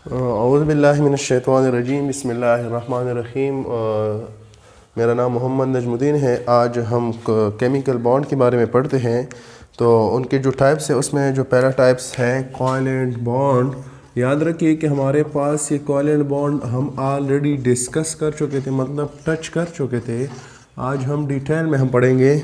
औज़ुबिल्लाहिमिनश्शैतानिर्रजीम बिस्मिल्लाहिर्रहमानिर्रहीम। मेरा नाम मोहम्मद नजमुद्दीन है। आज हम केमिकल बॉन्ड के बारे में पढ़ते हैं। तो उनके जो टाइप्स हैं उसमें जो पहला टाइप्स है कोवैलेंट बॉन्ड। याद रखिए कि हमारे पास ये कोवैलेंट बॉन्ड हम ऑलरेडी डिस्कस कर चुके थे, मतलब टच कर चुके थे। आज हम डिटेल में हम पढ़ेंगे।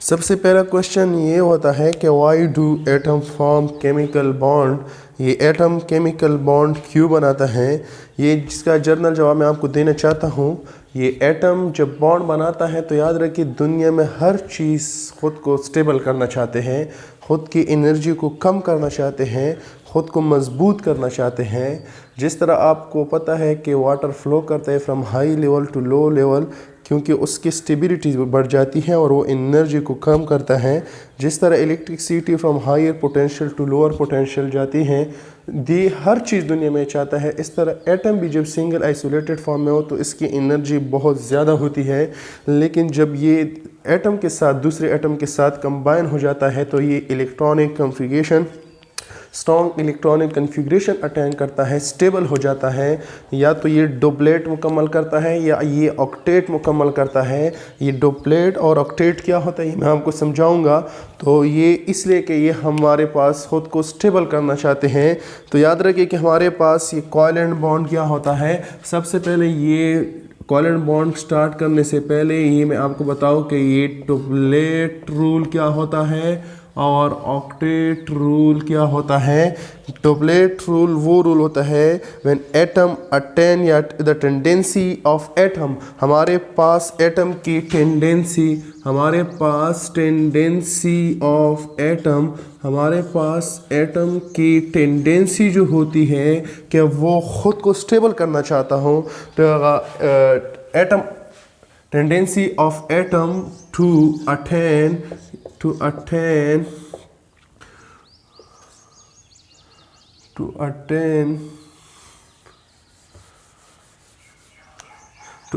सबसे पहला क्वेश्चन ये होता है कि why do atom form chemical bond. ये एटम केमिकल बॉन्ड क्यों बनाता है, ये जिसका जर्नल जवाब मैं आपको देना चाहता हूँ। ये एटम जब बॉन्ड बनाता है तो याद रखिए दुनिया में हर चीज़ ख़ुद को स्टेबल करना चाहते हैं, ख़ुद की एनर्जी को कम करना चाहते हैं, ख़ुद को मजबूत करना चाहते हैं। जिस तरह आपको पता है कि वाटर फ्लो करता है from high level to low level, क्योंकि उसकी स्टेबिलिटी बढ़ जाती है और वो एनर्जी को कम करता है। जिस तरह electricity from higher potential to lower potential जाती है, दी हर चीज़ दुनिया में चाहता है। इस तरह एटम भी जब सिंगल आइसोलेटेड फॉर्म में हो तो इसकी एनर्जी बहुत ज़्यादा होती है, लेकिन जब ये एटम के साथ दूसरे एटम के साथ कंबाइन हो जाता है तो ये electronic configuration strong electronic configuration attain करता है, स्टेबल हो जाता है। या तो ये डुप्लेट मुकम्मल करता है या ये ऑक्टेट मुकम्मल करता है। ये डुप्लेट और ऑक्टेट क्या होता है ये मैं आपको समझाऊंगा। तो ये इसलिए कि ये हमारे पास खुद को स्टेबल करना चाहते हैं। तो याद रखिए कि हमारे पास ये कोवैलेंट बॉन्ड क्या होता है। सबसे पहले ये कोवैलेंट बॉन्ड स्टार्ट करने से पहले ये मैं आपको बताऊं कि ये डुप्लेट रूल क्या होता है और ऑक्टेट रूल क्या होता है। डुप्लेट रूल वो रूल होता है व्हेन एटम अटेन या द टेंडेंसी ऑफ एटम। हमारे पास एटम की टेंडेंसी, हमारे पास टेंडेंसी ऑफ एटम, हमारे पास एटम की टेंडेंसी जो होती है कि वो ख़ुद को स्टेबल करना चाहता हूँ। तो atom tendency of atom to attain to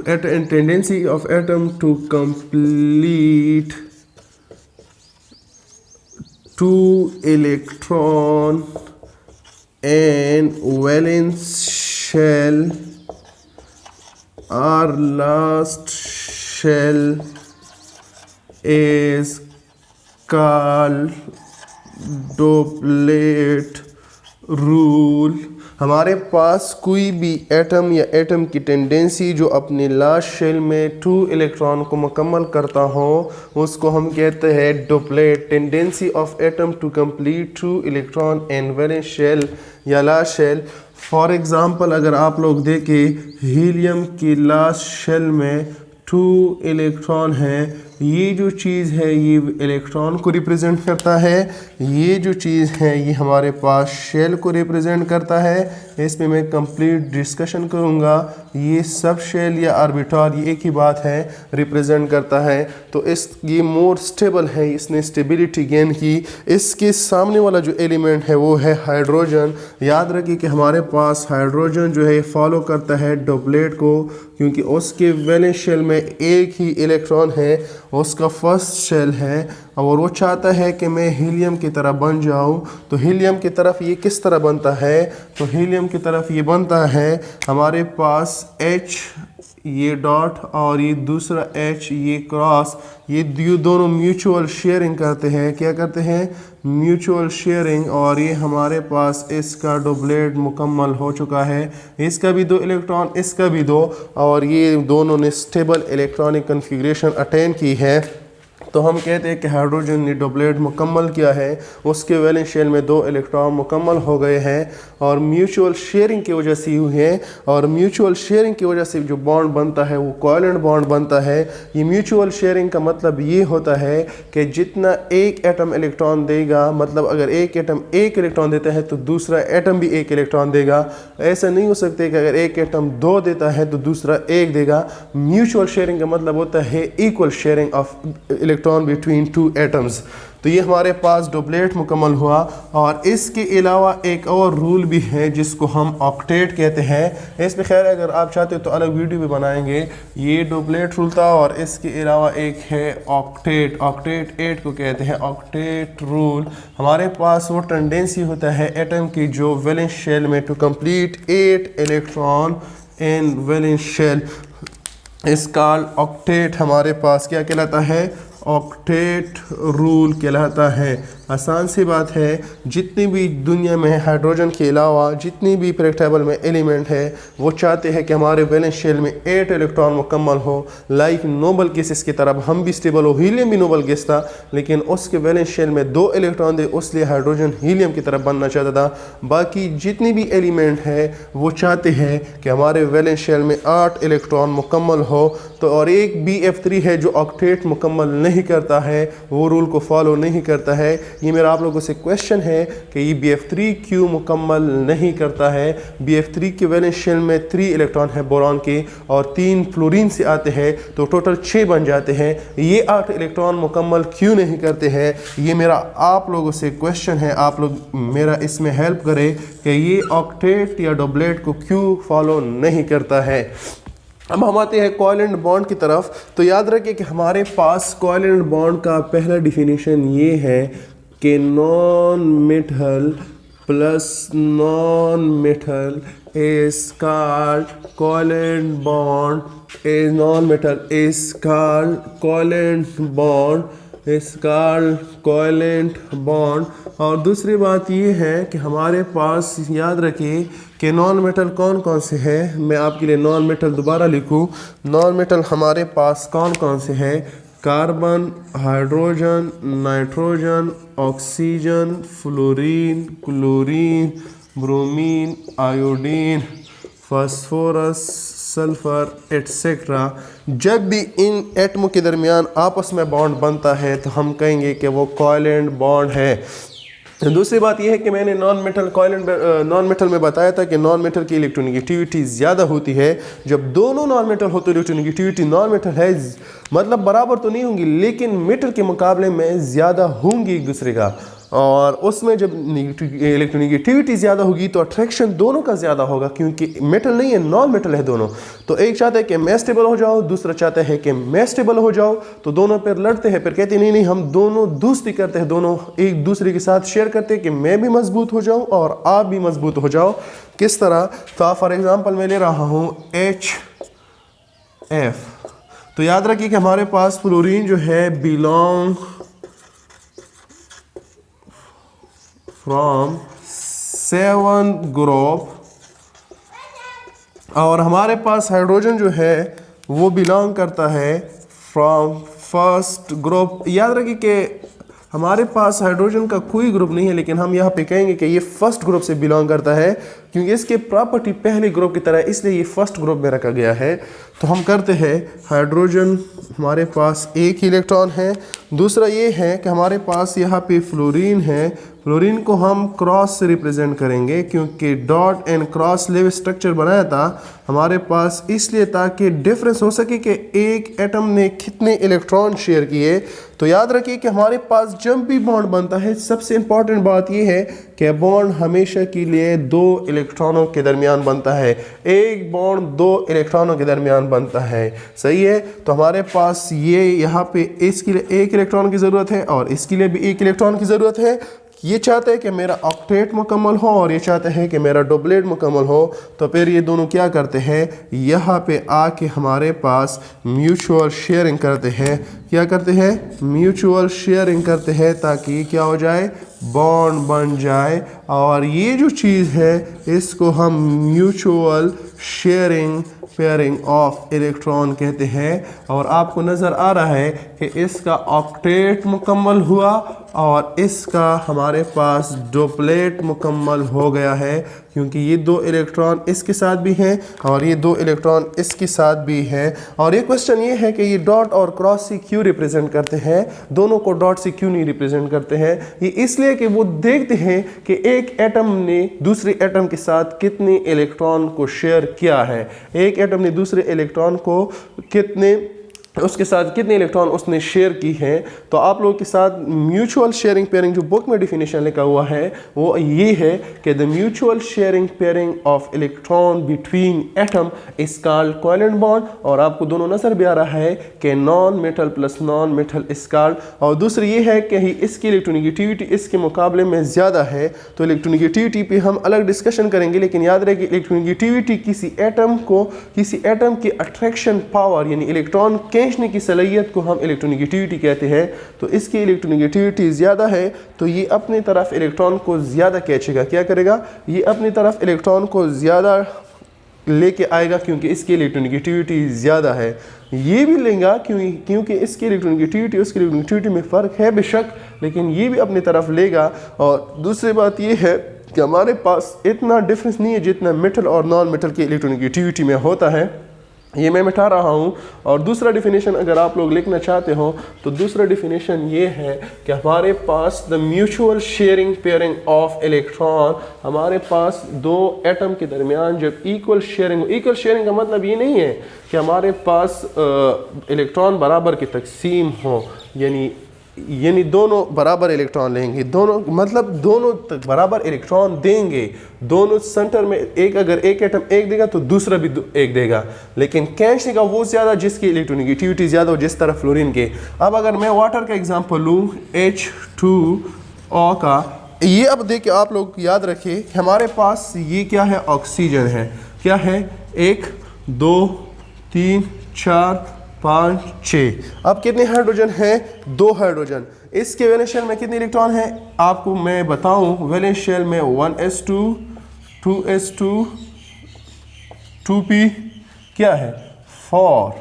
attain tendency of atom to complete two electron and valence shell or last shell is called duplet rule. हमारे पास कोई भी एटम या एटम की टेंडेंसी जो अपने लास्ट शेल में 2 इलेक्ट्रॉन को मुकम्मल करता हो उसको हम कहते हैं duplet. Tendency of atom to complete 2 electron and valence shell या लास्ट शेल। फॉर एग्ज़ाम्पल अगर आप लोग देखें हीलियम की लास्ट शेल में 2 इलेक्ट्रॉन है। ये जो चीज़ है ये इलेक्ट्रॉन को रिप्रेजेंट करता है। ये जो चीज़ है ये हमारे पास शेल को रिप्रेजेंट करता है। इस पे मैं कंप्लीट डिस्कशन करूँगा। ये सब शेल या ऑर्बिटल ये एक ही बात है, रिप्रेजेंट करता है। तो ये मोर स्टेबल है, इसने स्टेबिलिटी गेन की। इसके सामने वाला जो एलिमेंट है वो है हाइड्रोजन। याद रखिए कि हमारे पास हाइड्रोजन जो है फॉलो करता है डुप्लेट को, क्योंकि उसके वैलेंस शेल में एक ही इलेक्ट्रॉन है, उसका फर्स्ट शेल है और वो चाहता है कि मैं हीलियम की तरह बन जाऊं। तो हीलियम की तरफ ये किस तरह बनता है, तो हीलियम की तरफ ये बनता है हमारे पास H ये डॉट और ये दूसरा H ये क्रॉस, ये दोनों म्यूचुअल शेयरिंग करते हैं। क्या करते हैं? Mutual sharing. और ये हमारे पास इसका डुप्लेट मुकम्मल हो चुका है। इसका भी 2 इलेक्ट्रॉन, इसका भी 2, और ये दोनों ने स्टेबल इलेक्ट्रॉनिक कन्फिग्रेशन अटेन की है। तो हम कहते हैं कि हाइड्रोजन ने डुप्लेट मुकम्मल किया है, उसके वैलेंस शेल में 2 इलेक्ट्रॉन मुकम्मल हो गए हैं और म्यूचुअल शेयरिंग की वजह से हुई है। और म्यूचुअल शेयरिंग की वजह से जो बॉन्ड बनता है वो कोवैलेंट बॉन्ड बनता है। ये म्यूचुअल शेयरिंग का मतलब ये होता है कि जितना एक एटम इलेक्ट्रॉन देगा, मतलब अगर एक एटम 1 इलेक्ट्रॉन देता है तो दूसरा एटम भी 1 इलेक्ट्रॉन देगा। ऐसा नहीं हो सकता कि अगर एक एटम 2 देता है तो दूसरा 1 देगा। म्यूचुअल शेयरिंग का मतलब होता है equal sharing of electron between 2 atoms. तो ये हमारे पास डुप्लेट मुकम्मल हुआ। और इसके अलावा एक और रूल भी है जिसको हम ऑक्टेट कहते हैं। इस पर खैर अगर आप चाहते हो तो अलग वीडियो भी बनाएंगे। ये डुप्लेट रूल था और इसके अलावा एक है ऑक्टेट। ऑक्टेट 8 को कहते हैं ऑक्टेट रूल। हमारे पास वो टेंडेंसी होता है एटम की जो वैलेंस शेल में to complete 8 electron in valence shell is called octet. हमारे पास क्या कहलाता है? ऑक्टेट रूल कहलाता है। आसान सी बात है, जितनी भी दुनिया में हाइड्रोजन के अलावा जितनी भी पीरियोडिक टेबल में एलिमेंट है वो चाहते हैं कि हमारे वैलेंस शेल में 8 इलेक्ट्रॉन मुकम्मल हो। लाइक नोबल गैसेस की तरफ हम भी स्टेबल हो। हीलियम भी नोबल गैस था लेकिन उसके वैलेंस शेल में 2 इलेक्ट्रॉन थे, इसलिए हाइड्रोजन हीलियम की तरफ बनना चाहता था। बाकी जितनी भी एलिमेंट है वो चाहते हैं कि हमारे वैलेंस शेल में 8 इलेक्ट्रॉन मुकम्मल हो। तो और एक BF3 है जो ऑक्टेट मुकम्मल नहीं करता है, वो रूल को फॉलो नहीं करता है। ये मेरा आप लोगों से क्वेश्चन है कि ये BF3 क्यों मुकम्मल नहीं करता है। BF3 के वैलेंस शेल में 3 इलेक्ट्रॉन है बोरॉन के और 3 फ्लोरीन से आते हैं, तो टोटल 6 बन जाते हैं। ये 8 इलेक्ट्रॉन मुकम्मल क्यों नहीं करते हैं, ये मेरा आप लोगों से क्वेश्चन है। आप लोग मेरा इसमें हेल्प करें कि ये ऑक्टेट या डबलेट को क्यों फॉलो नहीं करता है। अब हम आते हैं कोवैलेंट बॉन्ड की तरफ। तो याद रखिए कि हमारे पास कोवैलेंट बॉन्ड का पहला डिफिनीशन ये है कि non metal plus non metal is called covalent bond. Is non metal is called covalent bond is called covalent bond. और दूसरी बात ये है कि हमारे पास याद रखिए कि नॉन मेटल कौन कौन से हैं। मैं आपके लिए नॉन मेटल दोबारा लिखूं। नॉन मेटल हमारे पास कौन कौन से हैं? Carbon, hydrogen, nitrogen, oxygen, fluorine, chlorine, bromine, iodine, phosphorus, sulphur etcetera. जब भी इन एटमों के दरमियान आपस में बॉन्ड बनता है तो हम कहेंगे कि वो कोवैलेंट बॉन्ड है। दूसरी बात यह है कि मैंने नॉन मेटल में बताया था कि नॉन मेटल की इलेक्ट्रोनेगेटिविटी ज़्यादा होती है। जब दोनों नॉन मेटल हो तो इलेक्ट्रोनेगेटिविटी नॉन मेटल है मतलब बराबर तो नहीं होंगी लेकिन मेटल के मुकाबले में ज़्यादा होंगी एक दूसरे का। और उसमें जब इलेक्ट्रोनेगेटिविटी ज़्यादा होगी तो अट्रैक्शन दोनों का ज़्यादा होगा क्योंकि मेटल नहीं है, नॉन मेटल है दोनों। तो एक चाहता है कि मैं स्टेबल हो जाओ, दूसरा चाहता है कि मैं स्टेबल हो जाओ। तो दोनों फिर लड़ते हैं, फिर कहते नहीं हम दोनों दोस्ती करते हैं, दोनों एक दूसरे के साथ शेयर करते हैं कि मैं भी मजबूत हो जाऊँ और आप भी मजबूत हो जाओ। किस तरह? तो फॉर एग्जाम्पल मैं ले रहा हूँ HF। तो याद रखिए कि हमारे पास फ्लोरीन जो है बिलोंग फ्रॉम 7 ग्रुप और हमारे पास हाइड्रोजन जो है वो बिलोंग करता है फ्रॉम फर्स्ट ग्रुप। याद रखिए कि हमारे पास हाइड्रोजन का कोई ग्रुप नहीं है लेकिन हम यहाँ पे कहेंगे कि ये फर्स्ट ग्रुप से बिलोंग करता है क्योंकि इसके प्रॉपर्टी पहले ग्रुप की तरह, इसलिए ये फर्स्ट ग्रुप में रखा गया है। तो हम करते हैं हाइड्रोजन हमारे पास एक इलेक्ट्रॉन है। दूसरा ये है कि हमारे पास यहाँ पे फ्लोरीन है। फ्लोरीन को हम क्रॉस से रिप्रेजेंट करेंगे क्योंकि dot and cross level structure बनाया था हमारे पास इसलिए ताकि डिफरेंस हो सके कि एक एटम ने कितने इलेक्ट्रॉन शेयर किए। तो याद रखिए कि हमारे पास जब भी बॉन्ड बनता है सबसे इंपॉर्टेंट बात यह है कि बॉन्ड हमेशा के लिए 2 इलेक्ट्रॉनों के दरमियान बनता है। एक बॉन्ड 2 इलेक्ट्रॉनों के दरमियान बनता है, सही है। तो हमारे पास ये यहाँ पे इसके लिए 1 इलेक्ट्रॉन की ज़रूरत है और इसके लिए भी 1 इलेक्ट्रॉन की ज़रूरत है। ये चाहते हैं कि मेरा ऑक्टेट मुकम्मल हो और ये चाहते हैं कि मेरा डबलेट मुकम्मल हो। तो फिर ये दोनों क्या करते हैं, यहाँ पे आके हमारे पास म्यूचुअल शेयरिंग करते हैं। क्या करते हैं? म्यूचुअल शेयरिंग करते हैं ताकि क्या हो जाए, बॉन्ड बन जाए। और ये जो चीज़ है इसको हम mutual sharing pairing of electron कहते हैं। और आपको नज़र आ रहा है कि इसका ऑक्टेट मुकम्मल हुआ और इसका हमारे पास डुप्लेट मुकम्मल हो गया है क्योंकि ये 2 इलेक्ट्रॉन इसके साथ भी हैं और ये 2 इलेक्ट्रॉन इसके साथ भी हैं। और ये क्वेश्चन ये है कि ये डॉट और क्रॉस से क्यों रिप्रेजेंट करते हैं, दोनों को डॉट से क्यों नहीं रिप्रेजेंट करते हैं? ये इसलिए कि वो देखते हैं कि एक एटम ने दूसरे एटम के साथ कितने इलेक्ट्रॉन को शेयर किया है, एक एटम ने दूसरे इलेक्ट्रॉन को कितने उसके साथ कितने इलेक्ट्रॉन उसने शेयर की हैं। तो आप लोगों के साथ म्यूचुअल शेयरिंग पेयरिंग जो बुक में डिफिनेशन लिखा हुआ है वो ये है कि the mutual sharing pairing of electron between atom is called covalent bond. और आपको दोनों नजर भी आ रहा है कि non metal plus non metal is called. और दूसरी ये है कि इसकी इलेक्ट्रोनेगेटिविटी इसके मुकाबले में ज़्यादा है। तो इलेक्ट्रोनेगेटिविटी पे हम अलग डिस्कशन करेंगे, लेकिन याद रहे कि इलेक्ट्रोनेगेटिविटी किसी एटम की अट्रैक्शन पावर यानी इलेक्ट्रॉन खींचने की सलाहियत को हम इलेक्ट्रोनेगेटिविटी कहते हैं। तो इसकी इलेक्ट्रोनेगेटिविटी ज़्यादा है तो ये अपनी तरफ इलेक्ट्रॉन को ज़्यादा खींचेगा। क्या करेगा? ये अपनी तरफ इलेक्ट्रॉन को ज़्यादा लेके आएगा क्योंकि इसकी इलेक्ट्रोनेगेटिविटी ज़्यादा है। ये भी लेगा क्योंकि इसकी इलेक्ट्रोनेगेटिविटी उसकी इलेक्ट्रोनेगेटिविटी में फ़र्क है बेशक, लेकिन ये भी अपनी तरफ लेगा। और दूसरी बात ये है कि हमारे पास इतना डिफरेंस नहीं है जितना मेटल और नॉन मेटल की इलेक्ट्रोनेगेटिविटी में होता है। ये मैं मिटा रहा हूँ। और दूसरा डिफिनेशन अगर आप लोग लिखना चाहते हो तो दूसरा डिफिनेशन ये है कि हमारे पास the mutual sharing pairing of electron, हमारे पास दो एटम के दरमियान जब इक्वल शेयरिंग का मतलब ये नहीं है कि हमारे पास इलेक्ट्रॉन बराबर की तकसीम हो, यानी दोनों बराबर इलेक्ट्रॉन लेंगे, दोनों बराबर इलेक्ट्रॉन देंगे। दोनों सेंटर में अगर एक एटम एक देगा तो दूसरा भी एक देगा, लेकिन खींचने का वो ज़्यादा जिसकी इलेक्ट्रोनेगेटिविटी ज़्यादा हो, जिस तरह फ्लोरीन के। अब अगर मैं वाटर का एग्जांपल लूँ H2O का, ये अब देखिए आप लोग याद रखिए हमारे पास ये क्या है? ऑक्सीजन है। क्या है? 1 2 3 4 5 6। अब कितने हाइड्रोजन हैं? 2 हाइड्रोजन। इसके वैलेंस शेल में कितने इलेक्ट्रॉन हैं? आपको मैं बताऊं, वैलेंस शेल में 1s2 2s2 2p क्या है? 4,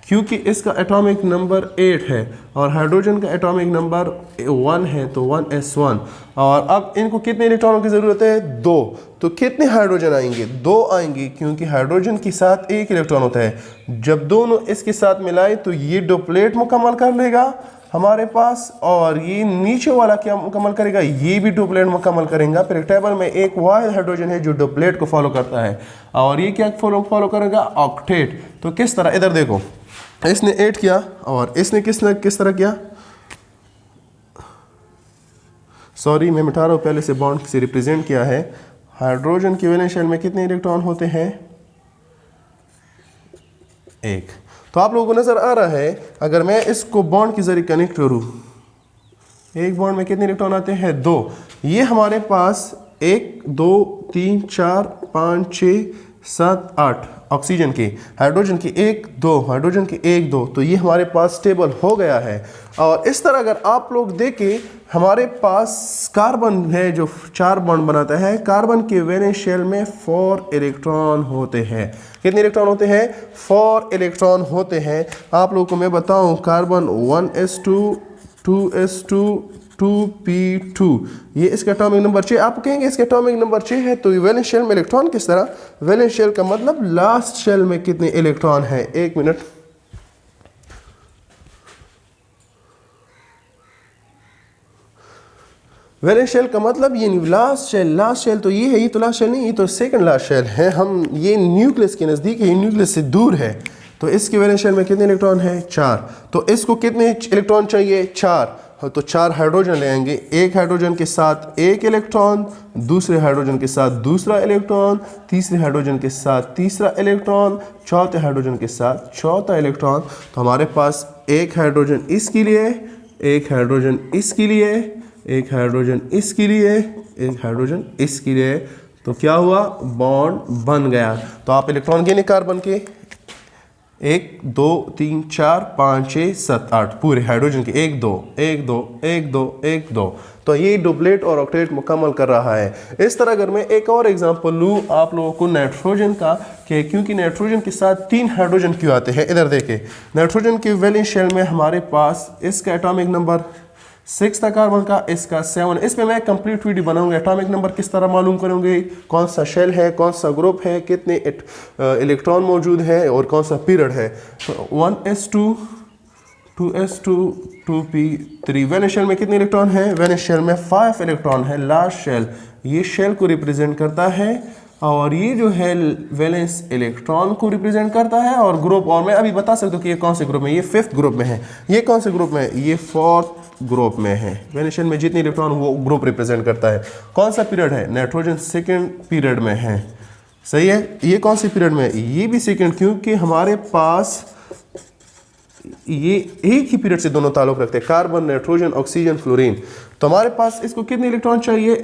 क्योंकि इसका एटॉमिक नंबर 8 है और हाइड्रोजन का एटॉमिक नंबर 1 है तो 1s1। और अब इनको कितने इलेक्ट्रॉनों की ज़रूरत है? 2। तो कितने हाइड्रोजन आएंगे? 2 आएंगे, क्योंकि हाइड्रोजन के साथ एक इलेक्ट्रॉन होता है। जब दोनों इसके साथ मिलाए तो ये डुप्लेट मुकम्मल कर लेगा हमारे पास, और ये नीचे वाला क्या मुकम्मल करेगा? ये भी डुप्लेट मुकम्मल करेगा। फिर टेबल में एक वाहिद हाइड्रोजन है जो डुप्लेट को फॉलो करता है, और ये क्या फॉलो करेगा? ऑक्टेट। तो किस तरह? इधर देखो, इसने 8 किया और इसने किस तरह किया? सॉरी मैं मिटा रहा हूँ, पहले से बॉन्ड से रिप्रेजेंट किया है। हाइड्रोजन की वैलेंस शेल में कितने इलेक्ट्रॉन होते हैं? 1। तो आप लोगों को नजर आ रहा है अगर मैं इसको बॉन्ड के जरिए कनेक्ट करूँ, एक बॉन्ड में कितने इलेक्ट्रॉन आते हैं? 2। ये हमारे पास 1 2 3 4 5 6 7 8 ऑक्सीजन की, हाइड्रोजन की 1 2, हाइड्रोजन की 1 2। तो ये हमारे पास स्टेबल हो गया है। और इस तरह अगर आप लोग देखें, हमारे पास कार्बन है जो 4 बॉन्ड बनाता है। कार्बन के वैलेंस शेल में 4 इलेक्ट्रॉन होते हैं। कितने इलेक्ट्रॉन होते हैं? 4 इलेक्ट्रॉन होते हैं। आप लोगों को मैं बताऊं, कार्बन 1s2 2s2 2p2, ये इसका एटॉमिक नंबर 6। आप कहेंगे इसका एटॉमिक नंबर 6 है तो वैलेंस शेल में इलेक्ट्रॉन किस तरह? वैलेंस शेल का मतलब लास्ट शेल में कितने इलेक्ट्रॉन है? 1 मिनट। वैलेंस शेल का मतलब ये लास्ट शेल तो ये है, ये तो लास्ट शेल नहीं, ये तो सेकंड लास्ट शेल है। हम ये न्यूक्लियस के नज़दीक है, ये न्यूक्लियस से दूर है। तो इसके वैलेंस शेल में कितने इलेक्ट्रॉन है? 4। तो इसको कितने इलेक्ट्रॉन चाहिए? 4। तो 4 हाइड्रोजन ले आएंगे। एक हाइड्रोजन के साथ एक इलेक्ट्रॉन, दूसरे हाइड्रोजन के साथ दूसरा इलेक्ट्रॉन, तीसरे हाइड्रोजन के साथ तीसरा इलेक्ट्रॉन, चौथे हाइड्रोजन के साथ चौथा इलेक्ट्रॉन। तो हमारे पास एक हाइड्रोजन इसके लिए, एक हाइड्रोजन इसके लिए, एक हाइड्रोजन इसके लिए, एक हाइड्रोजन इसके लिए। तो क्या हुआ? बॉन्ड बन गया। तो आप इलेक्ट्रॉन गिने कार्बन के 1 2 3 4 5 6 7 8 पूरे हाइड्रोजन के 1 2 1 2 1 2 1 2। तो ये डुप्लेट और ऑक्टेट मुकम्मल कर रहा है। इस तरह अगर मैं एक और एग्जांपल लूँ आप लोगों को नाइट्रोजन का, कि क्योंकि नाइट्रोजन के साथ 3 हाइड्रोजन क्यों आते हैं? इधर देखें, नाइट्रोजन के वैलेंस शेल में हमारे पास इसका एटॉमिक नंबर 6 था, कार्बन का इसका 7। इसमें मैं कंप्लीट वीडियो बनाऊंगा। एटॉमिक नंबर किस तरह मालूम करेंगे, कौन सा शेल है, कौन सा ग्रुप है, कितने इलेक्ट्रॉन मौजूद है और कौन सा पीरियड है। तो 1s2 2s2 2p3। Valence shell में कितने इलेक्ट्रॉन है? वैलेंस शेल में 5 इलेक्ट्रॉन है। लास्ट शेल, ये शेल को रिप्रेजेंट करता है और ये जो है वैलेंस इलेक्ट्रॉन को रिप्रेजेंट करता है। और ग्रुप, और मैं अभी बता सकता हूँ कि ये कौन से ग्रुप में, ये 5th ग्रुप में है। ये कौन से ग्रुप में है, ये 4th ग्रुप में है। वैलेंस शेल में जितने इलेक्ट्रॉन वो ग्रुप रिप्रेजेंट करता है। कौन सा पीरियड है, नाइट्रोजन 2nd पीरियड में है, सही है। ये कौन सी पीरियड में है, ये भी 2nd, क्योंकि हमारे पास ये एक ही पीरियड से दोनों ताल्लुक रखते हैं, कार्बन, नाइट्रोजन, ऑक्सीजन, फ्लोरीन। तो हमारे पास इसको कितने इलेक्ट्रॉन चाहिए,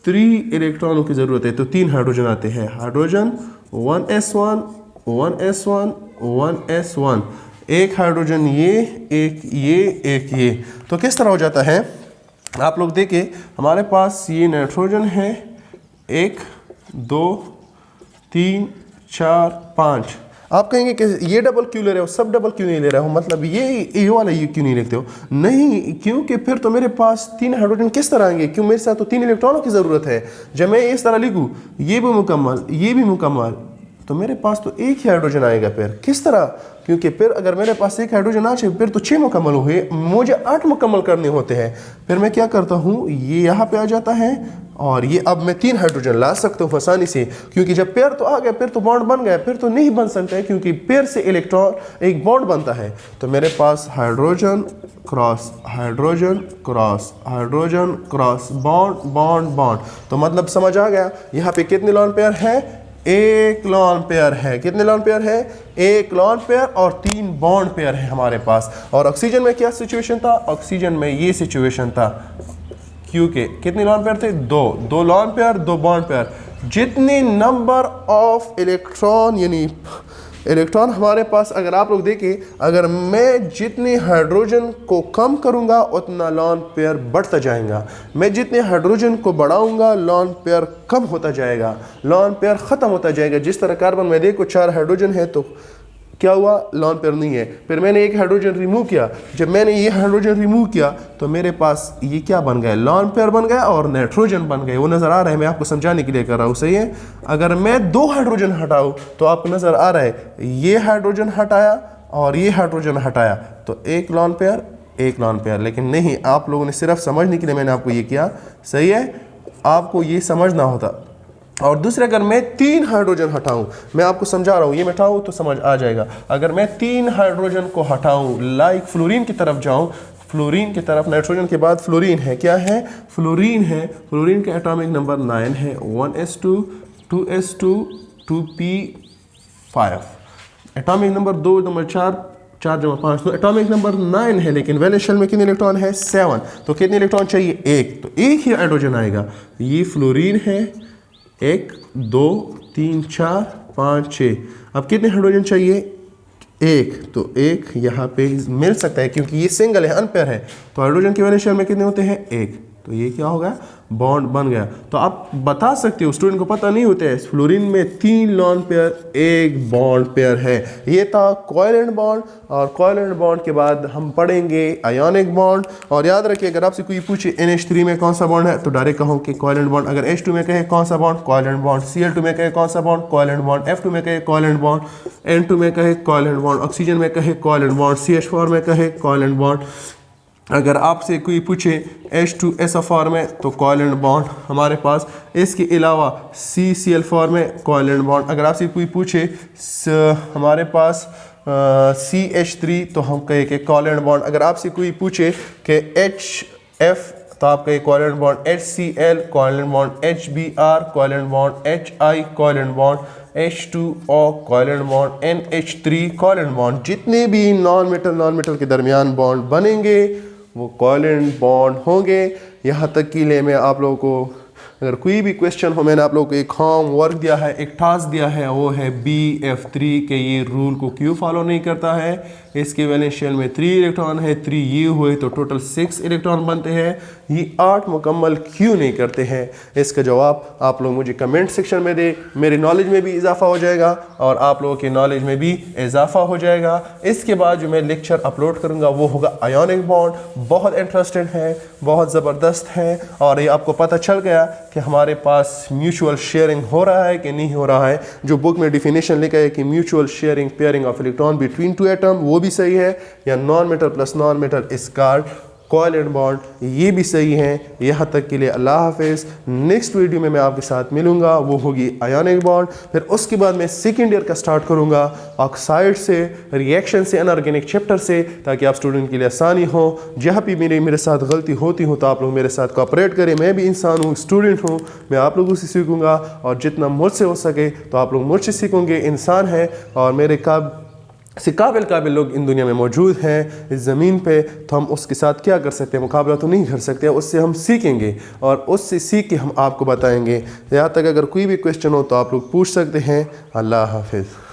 3 इलेक्ट्रॉनों की ज़रूरत है। तो 3 हाइड्रोजन आते हैं, हाइड्रोजन 1s1 1s1 1s1, एक हाइड्रोजन ये, एक ये, एक ये। तो किस तरह हो जाता है, आप लोग देखें, हमारे पास ये नाइट्रोजन है 1 2 3 4 5। आप कहेंगे कि ये डबल क्यों ले रहे हो, सब डबल क्यों नहीं ले रहे हो, मतलब ये वाला ये क्यों नहीं लिखते हो। नहीं, क्योंकि फिर तो मेरे पास 3 हाइड्रोजन किस तरह आएंगे, क्यों, मेरे साथ तो 3 इलेक्ट्रॉनों की ज़रूरत है। जब मैं इस तरह लिखूँ, ये भी मुकम्मल, ये भी मुकम्मल, तो मेरे पास तो एक ही हाइड्रोजन आएगा। फिर किस तरह, क्योंकि फिर अगर मेरे पास एक हाइड्रोजन आ जाए फिर तो 6 मुकम्मल हुए, मुझे 8 मुकम्मल करने होते हैं। फिर मैं क्या करता हूँ, ये यहाँ पे आ जाता है और ये अब मैं 3 हाइड्रोजन ला सकता हूँ आसानी से, क्योंकि जब पेयर तो आ गया, फिर तो बॉन्ड बन गया, फिर तो नहीं बन सकता है, क्योंकि पेयर से इलेक्ट्रॉन एक बॉन्ड बनता है। तो मेरे पास hydrogen cross hydrogen cross hydrogen cross bond bond bond. तो मतलब समझ आ गया, यहाँ पे कितने लॉन पेयर है, 1 लॉन पेयर है। कितने लॉन पेयर है, 1 लॉन पेयर और 3 बॉन्ड पेयर है हमारे पास। और ऑक्सीजन में क्या सिचुएशन था, ऑक्सीजन में ये सिचुएशन था, क्योंकि कितने लॉन पेयर थे, 2 लॉन पेयर 2 बॉन्ड पेयर। जितने नंबर ऑफ इलेक्ट्रॉन, यानी इलेक्ट्रॉन हमारे पास, अगर आप लोग देखें, अगर मैं जितने हाइड्रोजन को कम करूंगा उतना लॉन पेयर बढ़ता जाएगा, मैं जितने हाइड्रोजन को बढ़ाऊंगा लॉन पेयर कम होता जाएगा, लॉन पेयर ख़त्म होता जाएगा। जिस तरह कार्बन में देखो 4 हाइड्रोजन है तो क्या हुआ, लॉन पेयर नहीं है। फिर मैंने एक हाइड्रोजन रिमूव किया, जब मैंने ये हाइड्रोजन रिमूव किया तो मेरे पास ये क्या बन गया, लॉन पेयर बन गया और नाइट्रोजन बन गए। वो नज़र आ रहा है, मैं आपको समझाने के लिए कर रहा हूँ, सही है। अगर मैं 2 हाइड्रोजन हटाऊँ तो आपको नज़र आ रहा है, ये हाइड्रोजन हटाया और ये हाइड्रोजन हटाया तो 1 लॉन पेयर 1 लॉन पेयर। लेकिन नहीं, आप लोगों ने सिर्फ समझने के लिए मैंने आपको ये किया, सही है, आपको ये समझना होता। और दूसरे, अगर मैं 3 हाइड्रोजन हटाऊं, मैं आपको समझा रहा हूं, ये मिटाऊं तो समझ आ जाएगा। अगर मैं 3 हाइड्रोजन को हटाऊं, लाइक फ्लोरीन की तरफ जाऊं, फ्लोरीन की तरफ, नाइट्रोजन के बाद फ्लोरीन है, क्या है, फ्लोरीन है। फ्लोरीन का एटॉमिक नंबर 9 है, 1s2 2s2 2p5। Atomic number 2 number 4 4 जमा 5, तो एटॉमिक नंबर 9 है। लेकिन वैलेंस शेल में कितने इलेक्ट्रॉन है, 7। तो कितने इलेक्ट्रॉन चाहिए, 1। तो एक ही हाइड्रोजन आएगा। ये फ्लोरीन है, 1 2 3 4 5 6। अब कितने हाइड्रोजन चाहिए, 1। तो 1 यहाँ पे मिल सकता है क्योंकि ये सिंगल है, अनपेयर है। तो हाइड्रोजन के वैलेंस शेल में कितने होते हैं, 1। तो ये क्या होगा, बॉन्ड बन गया। तो आप बता सकते हो, स्टूडेंट को पता नहीं होता है, फ्लोरीन में 3 लॉन पेयर 1 बॉन्ड पेयर है। ये था कोवैलेंट बॉन्ड, और कोवैलेंट बॉन्ड के बाद हम पढ़ेंगे आयोनिक बॉन्ड। और याद रखिए, अगर आपसे कोई पूछे NH3 में कौन सा बॉन्ड है तो डायरेक्ट कहो कि कोवैलेंट बॉन्ड। अगर H2 में कहे कौन सा बॉन्ड, कोवैलेंट बॉन्ड। Cl2 में कहे कौन सा बॉन्ड, कोवैलेंट बॉन्ड। F2 में कहे कोवैलेंट बॉन्ड। N2 में कहे कोवैलेंट बॉन्ड। ऑक्सीजन में कहे कोवैलेंट बॉन्ड। CH4 में कहे कोवैलेंट बॉन्ड। अगर आपसे कोई पूछे H2SO4 में तो कोवैलेंट बॉन्ड हमारे पास। इसके अलावा CCl4 में कोवैलेंट बॉन्ड। अगर आपसे कोई पूछे हमारे पास CH3 तो हम कहे कि कोवैलेंट बॉन्ड। अगर आपसे कोई पूछे कि HF तो आप कहे covalent bond. HCl covalent bond. HBr covalent bond. HI covalent bond. H2O covalent bond. NH3 covalent bond. जितने भी नॉन मेटल के दरमियान बॉन्ड बनेंगे वो कोवैलेंट बॉन्ड होंगे। यहाँ तक कि ले मैं आप लोगों को, अगर कोई भी क्वेश्चन हो, मैंने आप लोगों को एक होम वर्क दिया है, एक टास्क दिया है, वो है BF3 के ये रूल को क्यों फॉलो नहीं करता है। इसके वैलेंस शेल में 3 इलेक्ट्रॉन है, 3 ये हुए तो टोटल 6 इलेक्ट्रॉन बनते हैं। ये 8 मुकम्मल क्यों नहीं करते हैं, इसका जवाब आप लोग मुझे कमेंट सेक्शन में दे। मेरी नॉलेज में भी इजाफा हो जाएगा और आप लोगों की नॉलेज में भी इजाफा हो जाएगा। इसके बाद जो मैं लेक्चर अपलोड करूँगा वो होगा आयोनिक बॉन्ड। बहुत इंटरेस्टेड है, बहुत ज़बरदस्त है, और ये आपको पता चल गया कि हमारे पास म्यूचुअल शेयरिंग हो रहा है कि नहीं हो रहा है। जो बुक में डिफिनेशन लिखा है कि mutual pairing of electron between 2 atom, वो भी सही है, या non metal plus non metal is called covalent bond, ये भी सही हैं। यहाँ तक के लिए अल्लाह हाफिज़। नेक्स्ट वीडियो में मैं आपके साथ मिलूँगा, वो होगी आयोनिक बॉन्ड। फिर उसके बाद मैं सेकेंड ईयर का स्टार्ट करूँगा ऑक्साइड से, रिएक्शन से, अनऑर्गेनिक चैप्टर से, ताकि आप स्टूडेंट के लिए आसानी हो। जहाँ भी मेरे साथ गलती होती हो तो आप लोग मेरे साथ कोऑपरेट करें। मैं भी इंसान हूँ, स्टूडेंट हूँ, मैं आप लोगों से सीखूँगा और जितना मुझसे हो सके तो आप लोग मुझसे सीखेंगे। इंसान है और मेरे काबिल लोग इन दुनिया में मौजूद हैं इस ज़मीन पे, तो हम उसके साथ क्या कर सकते हैं, मुकाबला तो नहीं कर सकते, उससे हम सीखेंगे और उससे सीख के हम आपको बताएंगे। यहाँ तक अगर कोई भी क्वेश्चन हो तो आप लोग पूछ सकते हैं। अल्लाह हाफिज़।